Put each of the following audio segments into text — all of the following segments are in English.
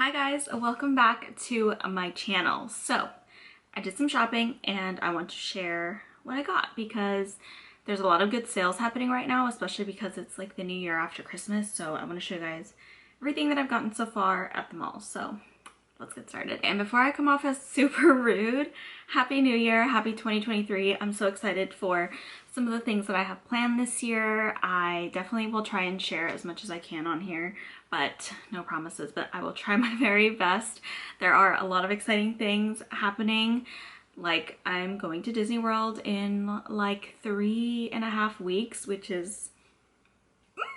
Hi guys, welcome back to my channel. So I did some shopping and I want to share what I got because there's a lot of good sales happening right now, especially because it's like the new year after Christmas. So I want to show you guys everything that I've gotten so far at the mall. So let's get started. And before I come off as super rude, Happy New Year, happy 2023. I'm so excited for some of the things that I have planned this year. I definitely will try and share as much as I can on here, but no promises, but I will try my very best. There are a lot of exciting things happening. Like I'm going to Disney World in like 3.5 weeks, which is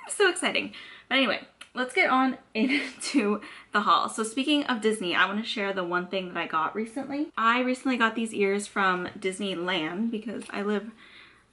so exciting. But anyway, let's get on into the haul. So speaking of Disney, I want to share the one thing that I got recently. I recently got these ears from Disneyland because I live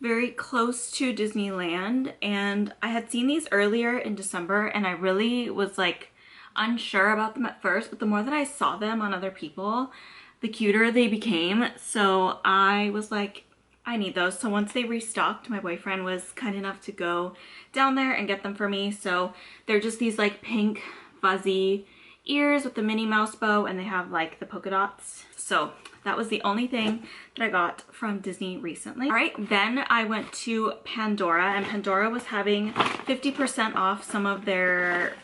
very close to Disneyland, and I had seen these earlier in December and I really was like unsure about them at first, but the more that I saw them on other people, the cuter they became. So I was like, I need those. So once they restocked, my boyfriend was kind enough to go down there and get them for me. So they're just these like pink fuzzy ears with the Minnie Mouse bow, and they have like the polka dots. So that was the only thing that I got from Disney recently. All right, then I went to Pandora, and Pandora was having 50% off some of their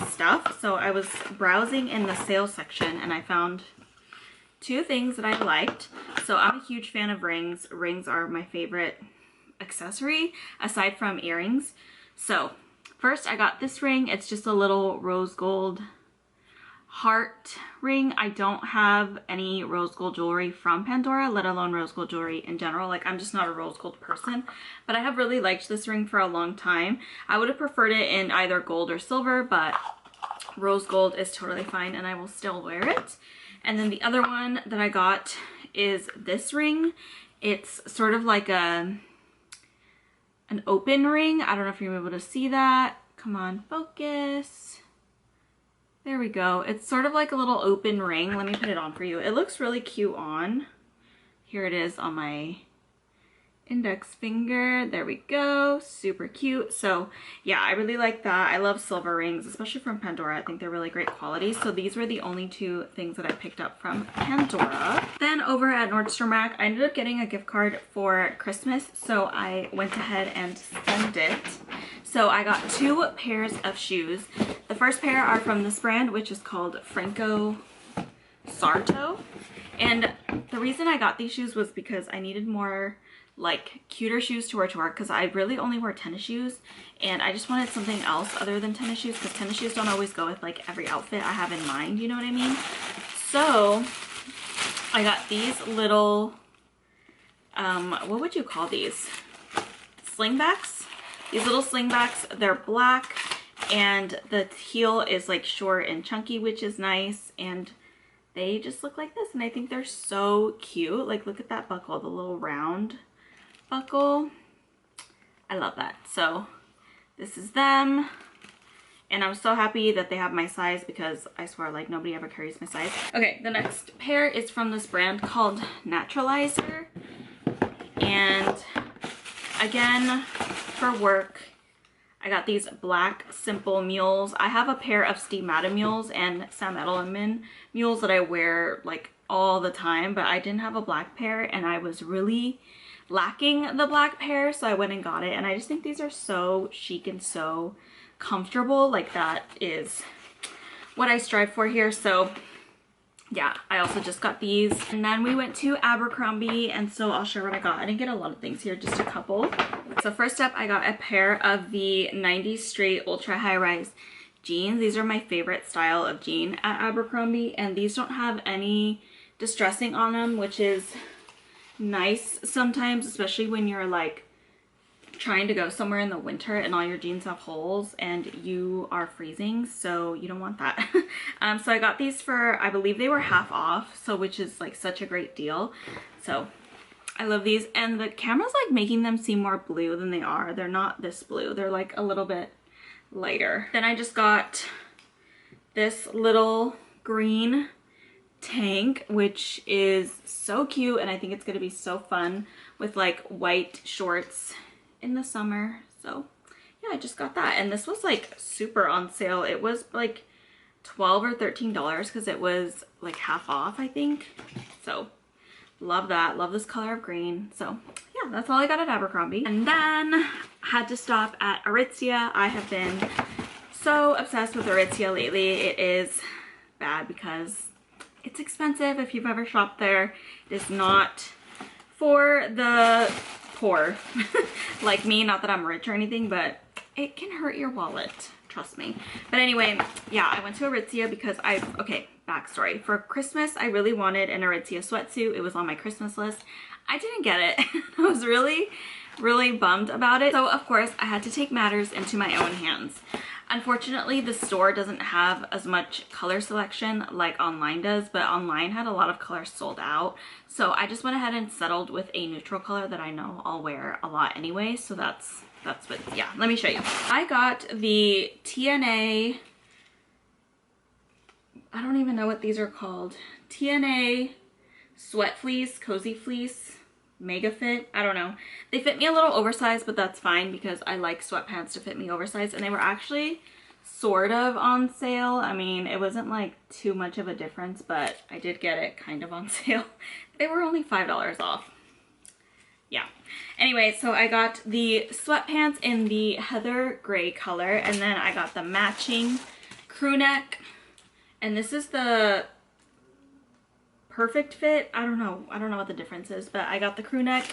stuff. So I was browsing in the sales section and I found two things that I liked. So I'm a huge fan of rings. Rings are my favorite accessory aside from earrings. So first I got this ring. It's just a little rose gold heart ring. I don't have any rose gold jewelry from Pandora, let alone rose gold jewelry in general. Like I'm just not a rose gold person, but I have really liked this ring for a long time. I would have preferred it in either gold or silver, but rose gold is totally fine and I will still wear it. And then the other one that I got is this ring. It's sort of like an open ring. I don't know if you're able to see that. Come on, focus. There we go. It's sort of like a little open ring. Let me put it on for you. It looks really cute on. Here it is on my index finger. There we go. Super cute. So yeah, I really like that. I love silver rings, especially from Pandora. I think they're really great quality. So these were the only two things that I picked up from Pandora. Then over at Nordstrom Rack, I ended up getting a gift card for Christmas. So I went ahead and sent it. So I got two pairs of shoes. The first pair are from this brand, which is called Franco Sarto. And the reason I got these shoes was because I needed more like cuter shoes to wear to work, because I really only wear tennis shoes and I just wanted something else other than tennis shoes, because tennis shoes don't always go with like every outfit I have in mind, you know what I mean? So I got these little what would you call these? Slingbacks? These little slingbacks. They're black and the heel is like short and chunky, which is nice, and they just look like this and I think they're so cute. Like look at that buckle, the little round buckle. I love that. So this is them, and I'm so happy that they have my size because I swear like nobody ever carries my size. Okay, the next pair is from this brand called Naturalizer, and again for work I got these black simple mules. I have a pair of Steve Madden mules and Sam Edelman mules that I wear like all the time, but I didn't have a black pair and I was really lacking the black pair, so I went and got it. And I just think these are so chic and so comfortable. Like that is what I strive for here. So yeah, I also just got these. And then we went to Abercrombie, and so I'll share what I got. I didn't get a lot of things here, just a couple. So first up, I got a pair of the 90s straight ultra high rise jeans. These are my favorite style of jean at Abercrombie, and these don't have any distressing on them, which is nice sometimes, especially when you're like trying to go somewhere in the winter and all your jeans have holes and you are freezing, so you don't want that. So I got these for, I believe they were half off, so which is like such a great deal. So I love these, and the camera's like making them seem more blue than they are. They're not this blue, they're like a little bit lighter. Then I just got this little green tank, which is so cute, and I think it's gonna be so fun with like white shorts in the summer. So yeah, I just got that, and this was like super on sale. It was like $12 or $13 because it was like half off, I think. So love that. Love this color of green. So yeah, that's all I got at Abercrombie. And then had to stop at Aritzia. I have been so obsessed with Aritzia lately. It is bad because it's expensive. If you've ever shopped there, it is not for the poor like me. Not that I'm rich or anything, but it can hurt your wallet, trust me. But anyway, yeah, I went to Aritzia because okay, backstory. For Christmas, I really wanted an Aritzia sweatsuit. It was on my Christmas list. I didn't get it. I was really bummed about it. So of course I had to take matters into my own hands. Unfortunately, the store doesn't have as much color selection like online does, but online had a lot of colors sold out. So I just went ahead and settled with a neutral color that I know I'll wear a lot anyway. So that's what, yeah, let me show you. I got the TNA, I don't even know what these are called. TNA sweat fleece, cozy fleece, mega fit, I don't know. They fit me a little oversized, but that's fine because I like sweatpants to fit me oversized, and they were actually sort of on sale. I mean, it wasn't like too much of a difference, but I did get it kind of on sale. They were only $5 off. Yeah. Anyway, so I got the sweatpants in the heather gray color, and then I got the matching crew neck, and this is the perfect fit. I don't know what the difference is, but I got the crew neck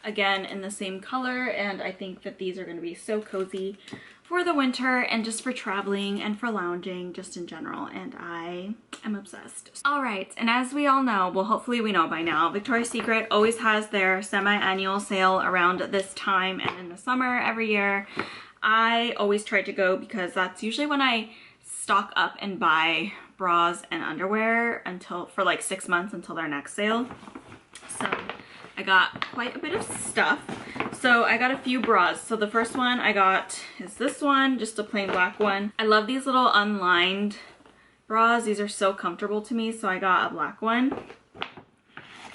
again in the same color, and I think that these are going to be so cozy for the winter and just for traveling and for lounging just in general, and I am obsessed. All right, and as we all know, well, hopefully we know by now, Victoria's Secret always has their semi-annual sale around this time and in the summer every year. I always try to go because that's usually when I stock up and buy bras and underwear for like 6 months until their next sale. So I got quite a bit of stuff. So I got a few bras. So the first one I got is this one, just a plain black one. I love these little unlined bras. These are so comfortable to me. So I got a black one.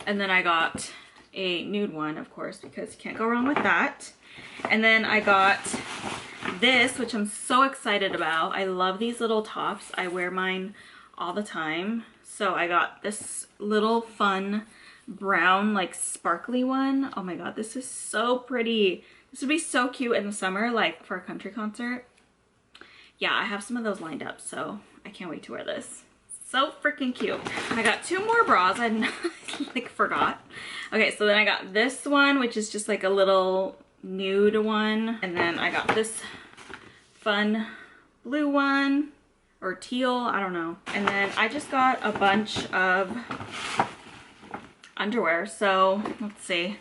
And then I got a nude one, of course, because you can't go wrong with that. And then I got this, which I'm so excited about. I love these little tops. I wear mine all the time. So I got this little fun brown, like sparkly one. Oh my god, this is so pretty. This would be so cute in the summer, like for a country concert. Yeah, I have some of those lined up, so I can't wait to wear this. So freaking cute. I got two more bras. I like forgot. Okay, so then I got this one, which is just like a little nude one, and then I got this fun blue one, or teal, I don't know. And then I just got a bunch of underwear. So let's see,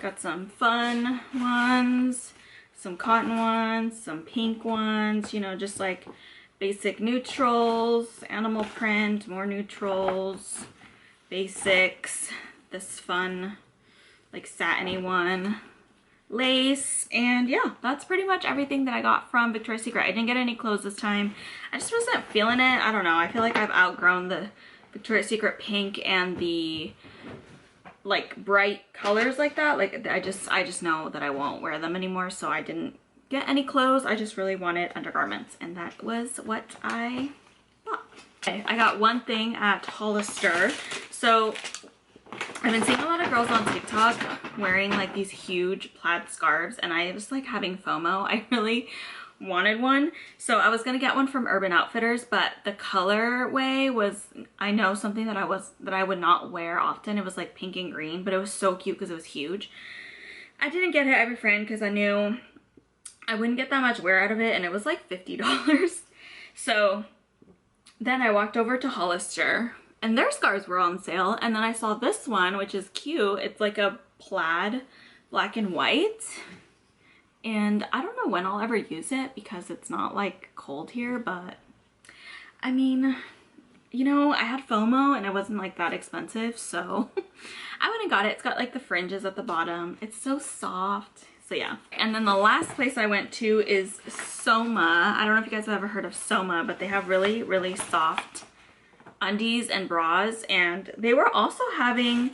got some fun ones, some cotton ones, some pink ones, you know, just like basic neutrals, animal print, more neutrals, basics, this fun like satiny one, lace, and yeah, that's pretty much everything that I got from Victoria's Secret. I didn't get any clothes this time. I just wasn't feeling it. I don't know. I feel like I've outgrown the Victoria's Secret pink and the like bright colors like that. Like I just know that I won't wear them anymore, so I didn't get any clothes. I just really wanted undergarments, and that was what I bought. Okay, I got one thing at Hollister. So I've been seeing a lot of girls on TikTok wearing like these huge plaid scarves, and I was like having FOMO. I really wanted one. So I was gonna get one from Urban Outfitters, but the colorway was, I know, something that I would not wear often. It was like pink and green, but it was so cute because it was huge. I didn't get it every friend because I knew I wouldn't get that much wear out of it, and it was like $50. So then I walked over to Hollister, and their scarves were on sale, and then I saw this one, which is cute. It's like a plaid black and white, and I don't know when I'll ever use it because it's not like cold here, but I mean, you know, I had FOMO and it wasn't like that expensive, so I went and got it. It's got like the fringes at the bottom. It's so soft. So yeah. And then the last place I went to is Soma. I don't know if you guys have ever heard of Soma, but they have really, really soft undies and bras, and they were also having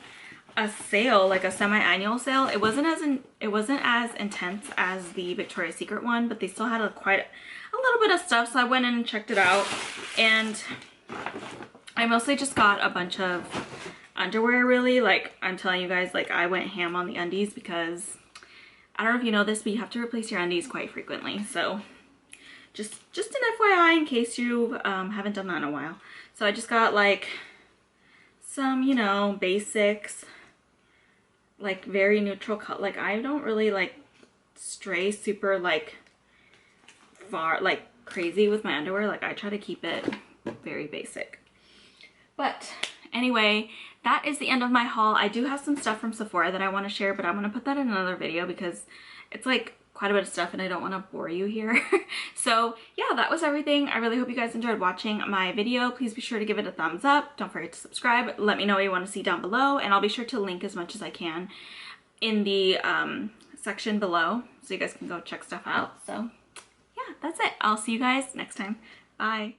a sale, like a semi-annual sale. It wasn't as intense as the Victoria's Secret one, but they still had quite a little bit of stuff, so I went in and checked it out. And I mostly just got a bunch of underwear, really. Like, I'm telling you guys, like, I went ham on the undies because I don't know if you know this, but you have to replace your undies quite frequently. So just an FYI in case you haven't done that in a while. So I just got like some, you know, basics, like very neutral color. Like, I don't really like stray super like far, like crazy with my underwear. Like, I try to keep it very basic. But anyway, that is the end of my haul. I do have some stuff from Sephora that I want to share, but I'm going to put that in another video because it's like quite a bit of stuff and I don't want to bore you here. So yeah, that was everything. I really hope you guys enjoyed watching my video. Please be sure to give it a thumbs up. Don't forget to subscribe. Let me know what you want to see down below, and I'll be sure to link as much as I can in the section below so you guys can go check stuff out. So yeah, that's it. I'll see you guys next time. Bye.